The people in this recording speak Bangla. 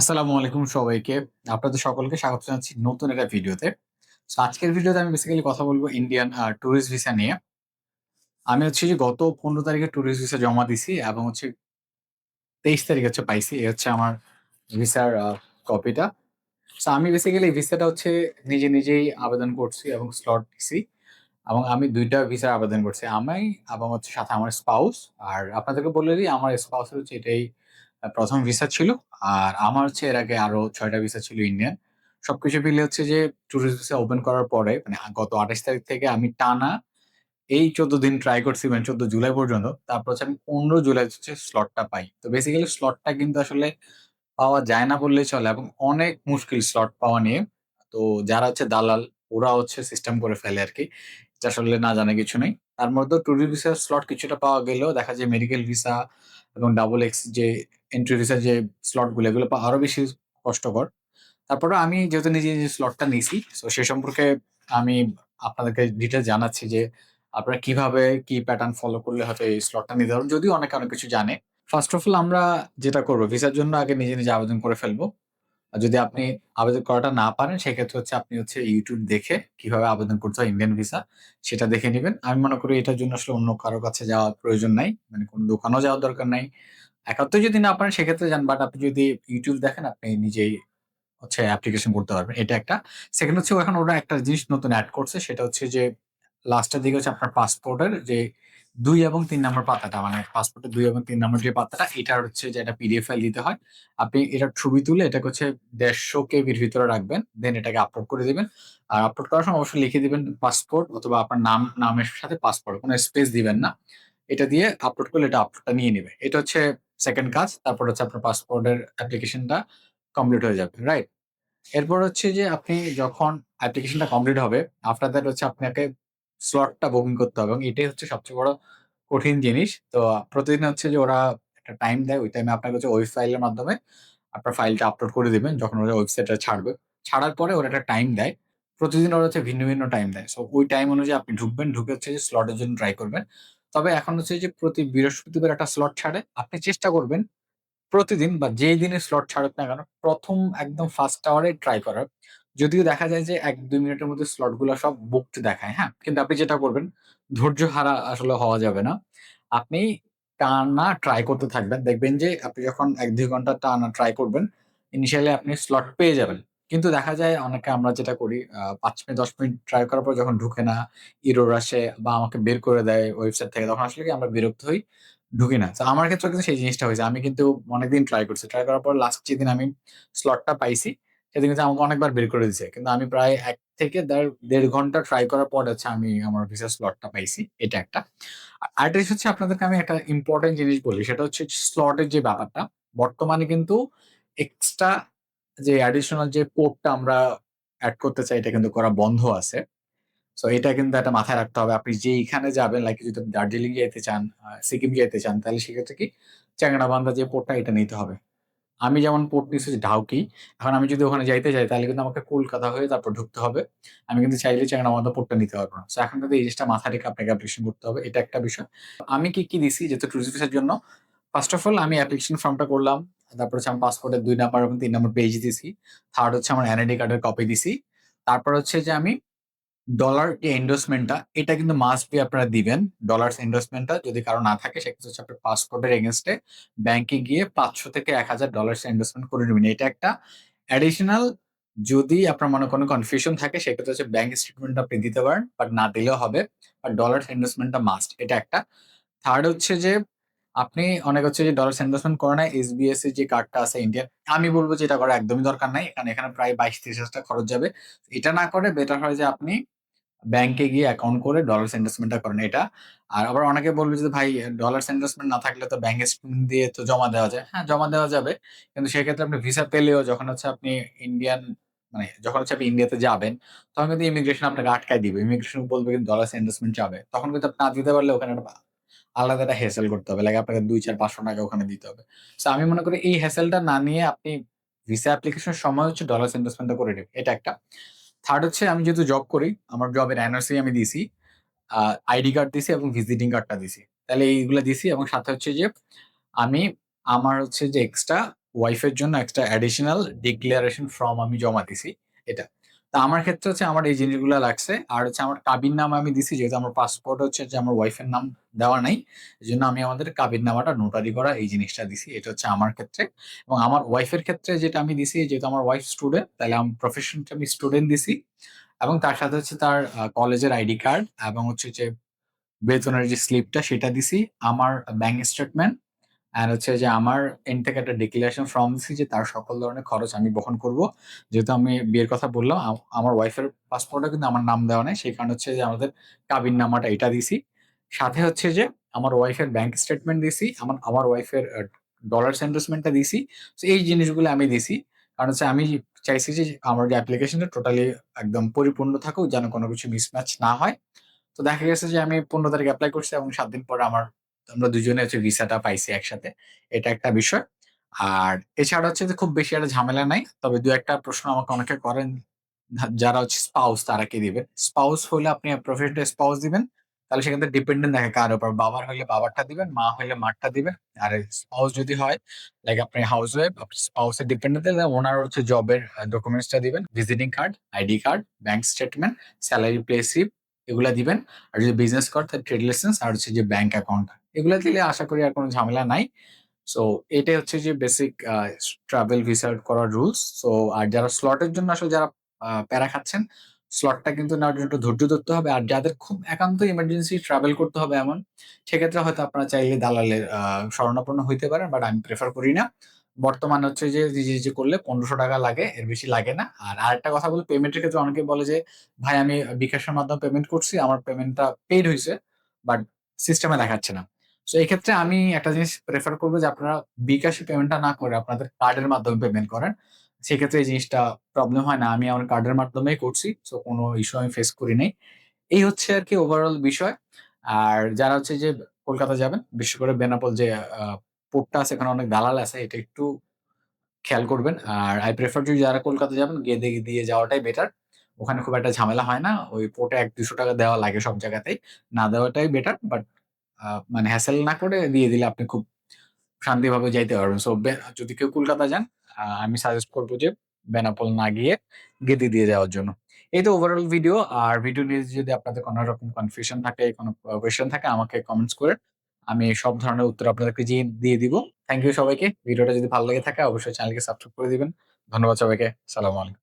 আসসালামু আলাইকুম সবাইকে। আপনাদের সকলকে স্বাগত জানাচ্ছি নতুন একটা ভিডিওতে। সো আজকের ভিডিওতে আমি বেসিক্যালি কথা বলব ইন্ডিয়ান টুরিস্ট ভিসা নিয়ে। আমি হচ্ছে যে গত ১৫ তারিখে টুরিস্ট ভিসা জমা দিছি এবং হচ্ছে ২৩ তারিখে হচ্ছে পাইছি। এই হচ্ছে আমার ভিসার কপিটা। সো আমি বেসিক্যালি এই ভিসাটা হচ্ছে নিজেই আবেদন করছি এবং স্লট নিছি এবং আমি ২ টা ভিসার আবেদন করছি। আমি এবং হচ্ছে সাথে আমার স্পাউস। আর আপনাদেরকে বলে দিই আমার স্পাউসের হচ্ছে এটাই ১ম ভিসা ছিল। আর আমার হচ্ছে এর আগে আরো ৬ টা ভিসা ছিল ইন্ডিয়ান। সবকিছু মিলিয়ে হচ্ছে যে টুরিস্ট ভিসা ওপেন করার পরে মানে গত ২৮ তারিখ থেকে আমি টানা এই ১৪ দিন ট্রাই করছি মানে ১৪ জুলাই পর্যন্ত। তারপর হচ্ছে আমি ১৫ জুলাই হচ্ছে স্লটটা পাই। তো বেসিক্যালি স্লটটা কিন্তু আসলে পাওয়া যায় না বললেই চলে এবং অনেক মুশকিল স্লট পাওয়া নিয়ে। তো যারা হচ্ছে দালাল ওরা হচ্ছে সিস্টেম করে ফেলে আরকি। এটা আসলে না জানা কিছু নেই। তার মধ্যেও ট্যুরিস্ট ভিসার স্লট কিছুটা পাওয়া গেলেও দেখা যায় মেডিকেল ভিসা এবং ডাবল এক্স যে এন্ট্রি ভিসার যে স্লট গুলো এগুলো পাওয়া আরো বেশি কষ্টকর। তারপরেও আমি যেহেতু নিজে স্লটটা নিছি, সো সে সম্পর্কে আমি আপনাদেরকে ডিটেইলস জানাচ্ছি যে আপনারা কিভাবে কি প্যাটার্ন ফলো করলে হয়তো এই স্লটটা নিতে পারবেন। যদিও অনেকে অনেক কিছু জানে। ফার্স্ট অফ অল আমরা যেটা করব ভিসার জন্য আগে নিজে আবেদন করে ফেলবো। আর যদি আপনি আবেদন করাটা না পারেন সেক্ষেত্রে হচ্ছে আপনি হচ্ছে YouTube দেখে কিভাবে আবেদন করতে হয় ইন্ডিয়ান ভিসা সেটা দেখে নিবেন। আমি মনে করি এটার জন্য আসলে অন্য কারো কাছে যাওয়ার প্রয়োজন নাই। মানে কোন দোকানেও যাওয়ার দরকার নাই। একান্তই যদি না পারেন সেক্ষেত্রে যান। বাট আপনি যদি YouTube দেখেন আপনি নিজেই হচ্ছে অ্যাপ্লিকেশন করতে পারবেন। এটা একটা। সেকেন্ড হচ্ছে এখন ওরা একটা জিনিস নতুন এড করছে সেটা হচ্ছে যে লাস্টের দিকে হচ্ছে আপনার পাসপোর্টের যে ২ এবং ৩ নাম্বার পাতাটা মানে পাসপোর্টের ২ এবং ৩ নাম্বার যে পাতাটা এটার হচ্ছে যে একটা পিডিএফ ফাইল দিতে হয়। আপনি এটার ছবি তুলে এটাকে হচ্ছে ১৫০ কেবির ভিতরে রাখবেন। দেন এটাকে আপলোড করে দিবেন। আর আপলোড করার সময় অবশ্যই লিখে দিবেন পাসপোর্ট অথবা আপনার নামের সাথে পাসপোর্ট। কোন স্পেস দিবেন না। এটা দিয়ে আপলোড করলে এটা আপলোডটা নিয়ে নিবে। এটা হচ্ছে 2nd কাজ। তারপর হচ্ছে আপনার পাসপোর্টের অ্যাপ্লিকেশনটা কমপ্লিট হয়ে যাবে। রাইট? এরপর হচ্ছে যে আপনি যখন অ্যাপ্লিকেশনটা কমপ্লিট হবে, আফটার দ্যাট হচ্ছে আপনাকে স্লটটা বুকিং করতে হবে এবং এটাই হচ্ছে সবচেয়ে বড় কঠিন জিনিস। তো প্রতিদিন হচ্ছে যে ওরা একটা টাইম দেয়, ওই টাইমে আপনাকে হচ্ছে ওই ফাইলের মাধ্যমে আপনার ফাইলটা আপলোড করে দিবেন যখন ওরা ওয়েবসাইটে ছাড়বে। ছাড়ার পরে ওরা একটা টাইম দেয়। প্রতিদিন ওরা হচ্ছে ভিন্ন টাইম দেয়। সো ওই টাইম অনুযায়ী আপনি ঢুকবেন, ঢুকে হচ্ছে যে স্লটের জন্য ট্রাই করবেন। তবে এখন হচ্ছে যে প্রতি বৃহস্পতিবার একটা স্লট ছাড়ে। আপনি চেষ্টা করবেন প্রতিদিন বা যেই দিনে স্লট ছাড়ুক না কেন, ১ম একদম ফার্স্ট আওয়ারে ট্রাই করার। যদিও দেখা যায় যে ১-২ মিনিটের মধ্যে স্লট গুলা সব বুকড দেখায়, হ্যাঁ? কিন্তু আপনি যেটা করবেন, ধৈর্য হারা আসলে হওয়া যাবে না। আপনি টানা ট্রাই করতে থাকবেন। দেখবেন যে আপনি যখন ১-২ ঘন্টা টানা ট্রাই করবেন, ইনিশিয়ালি আপনি স্লট পেয়ে যাবেন। কিন্তু দেখা যায় অনেকে আমরা যেটা করি ৫ মিনিট ১০ মিনিট ট্রাই করার পর যখন ঢুকে না, এরর আসে বা আমাকে বের করে দেয় ওয়েবসাইট থেকে, তখন আসলে কি আমরা বিরক্ত হই। ঢুকি না। তো আমার ক্ষেত্রেও কিন্তু সেই জিনিসটা হইছে। আমি কিন্তু অনেকদিন ট্রাই করছি। ট্রাই করার পর লাস্ট যেদিন আমি স্লটটা পাইছি, সেদিন কিন্তু আমাকে অনেকবার বের করে দিছে। কিন্তু আমি প্রায় ১ থেকে ১.৫ ঘন্টা ট্রাই করার পর হচ্ছে আমি আমার ভিসার স্লটটা পাইছি। এটা একটা। আরেকটা জিনিস হচ্ছে আপনাদেরকে আমি একটা ইম্পোর্টেন্ট জিনিস বলি। সেটা হচ্ছে স্লটের যে ব্যাপারটা, বর্তমানে কিন্তু এক্সট্রা যে অ্যাডিশনাল যে পোর্টটা আমরা এড করতে চাই, এটা কিন্তু করা বন্ধ আছে। সো এটা কিন্তু একটা মাথায় রাখতে হবে। আপনি যেইখানে যাবেন লাইক যদি আপনি দার্জিলিং যাইতে চান, সিকিম যাইতে চান, তাহলে সেক্ষেত্রে কি চ্যাংড়াবান্ধা যে পোর্টটা এটা নিতে হবে। আমি যেমন পোর্ট নিছি ডাউকি। এখন আমি যদি ওখানে যাইতে চাই তাহলে কিন্তু আমাকে কলকাতা হয়ে তারপর ঢুকতে হবে। আমি কিন্তু চাইলে চ্যাংড়াবান্ধা পোর্টটা নিতে পারব না। সো এখন কিন্তু এই জিনিসটা মাথায় রেখে আপনাকে অ্যাপ্লিকেশন করতে হবে। এটা একটা বিষয়। আমি কি দিছি যেহেতু টুরিস্ট ভিসার জন্য, ফার্স্ট অফ অল আমি অ্যাপ্লিকেশন ফর্মটা করলাম। তারপর হচ্ছে আমার পাসপোর্টের ২ নাম্বার এবং ৩ নাম্বার পেজ দিছি। 3rd হচ্ছে আমার এনআইডি কার্ডের কপি দিছি। তারপর হচ্ছে যে আমি ডলার যে এন্ডোর্সমেন্টটা এটা কিন্তু মাস্ট বি আপনারা দিবেন। ডলার্স এন্ডোর্সমেন্টটা যদি কারো না থাকে সেক্ষেত্রে হচ্ছে আপনার পাসপোর্টের এগেইনস্ট এ ব্যাংকে গিয়ে $৫০০ থেকে $১,০০০ এন্ডোর্সমেন্ট করে নিবেন। এটা একটা অ্যাডিশনাল। যদি আপনার মনে কোনো কনফিউশন থাকে সেক্ষেত্রে হচ্ছে ব্যাংক স্টেটমেন্ট আপনি দিতে পারেন। বাট না দিলেও হবে। বাট ডলার্স এন্ডোর্সমেন্টটা মাস্ট। এটা একটা। 3rd হচ্ছে যে আপনি অনেক হচ্ছে যে ডলার্স এন্ডোর্সমেন্ট করে না এসবিএস এর যে কার্ডটা আছে ইন্ডিয়ান। আমি বলব যে এটা করা একদমই দরকার নাই। এখানে প্রায় ২২-৩০ হাজার টাকা খরচ যাবে। এটা না করে বেটার হয় যে আপনি ব্যাংকে গিয়ে অ্যাকাউন্ট করে ডলারস ইনভেস্টমেন্টটা করেন এটা। আর আবার অনেকে বলবে যে ভাই ডলারস ইনভেস্টমেন্ট না থাকলে তো ব্যাংক স্টেটমেন্ট দিয়ে তো জমা দেওয়া যায়। হ্যাঁ, জমা দেওয়া যাবে। কিন্তু সেক্ষেত্রে আপনি ভিসা পেলেও যখন হচ্ছে আপনি ইন্ডিয়ান মানে যখন হচ্ছে আপনি ইন্ডিয়াতে যাবেন, তখন কিন্তু ইমিগ্রেশন আপনাকে আটকায় দিবে। ইমিগ্রেশন বলবে কিন্তু ডলারস ইনভেস্টমেন্ট চাবে। তখন কিন্তু আপনি না দিতে পারলে ওখানে একটা আলাদা একটা হ্যাসেল করতে হবে। লাইক আপনাকে ২, ৪, ৫০০ টাকা ওখানে দিতে হবে। সো আমি মনে করি এই হ্যাসেলটা না নিয়ে আপনি ভিসা অ্যাপ্লিকেশনের সময় হচ্ছে ডলারস ইনভেস্টমেন্টটা করে নিবেন। এটা একটা। 3rd হচ্ছে আমি যেহেতু জব করি, আমার জবের এনআরসি আমি দিছি। আ আইডি কার্ড দিছি এবং ভিজিটিং কার্ডটা দিছি। তাহলে এইগুলা দিছি এবং সাথে হচ্ছে যে আমি আমার হচ্ছে যে এক্সট্রা ওয়াইফের জন্য একটা অ্যাডিশনাল ডিক্লারেশন ফর্ম আমি জমা দিছি এটা। তো আমার ক্ষেত্রে হচ্ছে আমার এই জিনিসগুলা লাগছে। আর হচ্ছে আমার কাবিননামা আমি দিছি যেহেতু আমার পাসপোর্ট হচ্ছে যে আমার ওয়াইফের নাম দেওয়া নাই। এজন্য আমি আমাদের কাবিননামাটা নোটারি করা এই জিনিসটা দিছি। এটা হচ্ছে আমার ক্ষেত্রে। এবং আমার ওয়াইফের ক্ষেত্রে যেটা আমি দিছি যেহেতু আমার ওয়াইফ স্টুডেন্ট তাইলে প্রফেশনটা আমি স্টুডেন্ট দিছি। এবং তার সাথে হচ্ছে তার কলেজের আইডি কার্ড এবং হচ্ছে যে বেতনের যে স্লিপটা সেটা দিছি। আমার ব্যাংক স্টেটমেন্ট আর হচ্ছে যে আমার এন্ড থেকে একটা ডিক্লারেশন ফর্ম দিছি যে তার সকল ধরনের খরচ আমি বহন করব। যেহেতু আমি বিয়ের কথা বললাম, আমার ওয়াইফের পাসপোর্টে কিন্তু আমার নাম দেওয়া নাই। সেই কারণে হচ্ছে যে আমাদের কাবিননামাটা এটা দিছি। সাথে হচ্ছে যে আমার ওয়াইফের ব্যাংক স্টেটমেন্ট দিছি। আমার ওয়াইফের ডলার এন্ডোর্সমেন্টটা দিছি। সো এই জিনিসগুলো আমি দিছি। কারণ হচ্ছে আমি চাইছি যে আমার যে অ্যাপ্লিকেশনটা টোটালি একদম পরিপূর্ণ থাকুক, যেন কোনো কিছু মিসম্যাচ না হয়। তো দেখা গেছে যে আমি ১৫ তারিখ এপ্লাই করছি এবং ৭ দিন পরে আমরা দুজনে হচ্ছে ভিসাটা পাইছি একসাথে। এটা একটা বিষয়। আর এছাড়া হচ্ছে যে খুব বেশি একটা ঝামেলা নাই। তবে ২-১ টা প্রশ্ন আমাকে অনেকে করেন যারা হচ্ছে স্পাউস তারা কি দিবেন? স্পাউস হইলে আপনি প্রফেশনাল স্পাউস দিবেন। তাহলে সেখানে ডিপেন্ডেন্ট থাকে কার উপর। বাবার হইলে বাবারটা দিবেন, মা হইলে মারটা দিবেন। আর স্পাউস যদি হয় লাইক আপনি হাউসওয়াইফ, স্পাউস এর ডিপেন্ডেন্ট দিলে ওনার হচ্ছে জবের ডকুমেন্টসটা দিবেন। Visiting card, ID card, bank statement, salary pay slip এগুলা দিবেন। আর যদি বিজনেস করেন তাহলে ট্রেড লাইসেন্স আর হচ্ছে যে ব্যাংক অ্যাকাউন্ট। এগুলা দিলে আশা করি আর কোন ঝামেলা নাই। সো এটাই হচ্ছে যে বেসিক ট্রাভেল ভিসা করার রুলস। সো আর যারা স্লটের জন্য আসলে যারা প্যারা খাচ্ছেন, স্লটটা কিন্তু নেওয়ার জন্য একটু ধৈর্য ধরতে হবে। আর যাদের খুব একান্ত ইমার্জেন্সি ট্রাভেল করতে হবে এমন, সেক্ষেত্রে হয়তো আপনারা চাইলে দালালের শরণাপন্ন হইতে পারেন। বাট আমি প্রেফার করি না। বর্তমানে হচ্ছে যে নিজে, নিজে করলে ৳১৫০০ লাগে, এর বেশি লাগে না। আর আরেকটা কথা বলি পেমেন্টের ক্ষেত্রে অনেকে বলে যে, "ভাই আমি বিকাশের মাধ্যমে পেমেন্ট করছি। আমার পেমেন্টটা পেইড হইছে। বাট সিস্টেমে দেখাচ্ছে না।" সো এক্ষেত্রে আমি একটা জিনিস প্রেফার করব যে আপনারা বিকাশে পেমেন্টটা না করে আপনাদের কার্ডের মাধ্যমে পেমেন্ট করেন। সেক্ষেত্রে এই জিনিসটা প্রবলেম হয় না। আমি আমার কার্ডের মাধ্যমেই করছি। সো কোনো ইস্যু আমি ফেস করি নাই। এই হচ্ছে আরকি ওভারঅল বিষয়। আর যারা হচ্ছে যে কলকাতা যাবেন, বিশেষ করে বেনাপোল যে আ পোর্টটা আছে এখানে অনেক দালাল আছে। এটা একটু খেয়াল করবেন। আর I prefer যদি যারা কলকাতা যাবেন গিয়ে দিয়ে যাওয়াটাই বেটার। ওখানে খুব একটা ঝামেলা হয় না। ওই পোর্টে ৳১-৳২০০ দেওয়া লাগে সব জায়গাতেই। না দেওয়াটাই বেটার। বাট মানে হ্যাসেল না করে দিয়ে দিলে আপনি খুব শান্তিভাবে যাইতে পারবেন। সো যদি কেউ কলকাতা যান, আমি সাজেস্ট করব যে বেনাপোল না গিয়ে গেদে দিয়ে যাওয়ার জন্য। এই তো ওভারঅল ভিডিও। আর ভিডিও নিয়ে যদি আপনাদের কোন রকম কনফিউশন থাকে, কোন কোয়েশ্চেন থাকে আমাকে কমেন্টস করেন। আমি সব ধরনের উত্তর আপনাদেরকে দিয়ে দিব। থ্যাংক ইউ সবাইকে। ভিডিওটা যদি ভালো লেগে থাকে অবশ্যই চ্যানেলকে সাবস্ক্রাইব করে দিবেন। ধন্যবাদ সবাইকে। সালামু আলাইকুম।